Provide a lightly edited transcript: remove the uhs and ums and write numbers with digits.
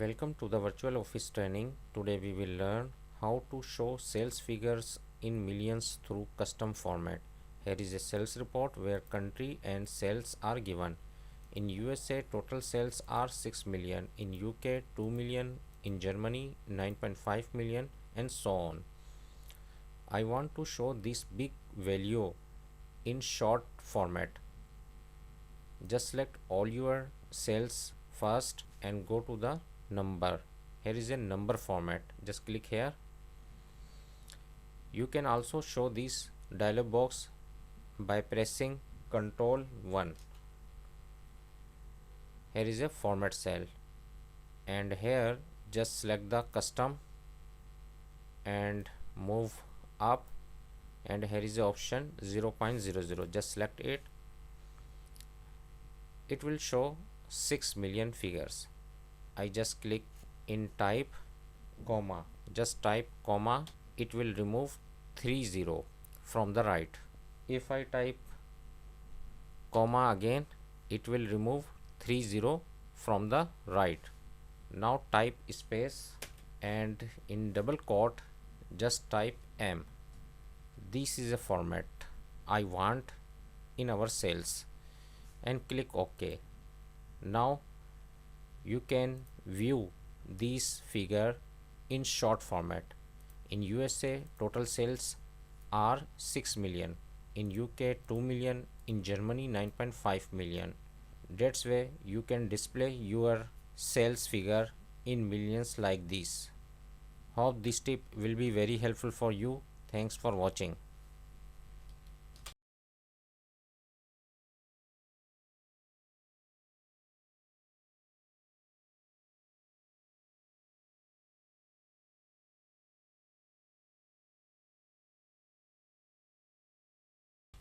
Welcome to the virtual office training. Today we will learn how to show sales figures in millions through custom format. Here is a sales report where country and sales are given. In USA total sales are 6 million, in UK 2 million, in Germany 9.5 million and so on. I want to show this big value in short format. Just select all your sales first and go to the number. Here is a number format. Just click here. You can also show this dialog box by pressing Ctrl 1. Here is a format cell, and here just select the custom and move up, and here is the option 0.00. Just select it. It will show 6 million figures. I just click in type comma, just type comma, it will remove 30 from the right. If I type comma again, it will remove 30 from the right. Now type space and in double quote just type M. This is a format I want in our sales and click OK. Now you can view this figure in short format. In USA total sales are 6 million, in UK 2 million, in Germany 9.5 million. That's way you can display your sales figure in millions like this. Hope this tip will be very helpful for you. Thanks for watching.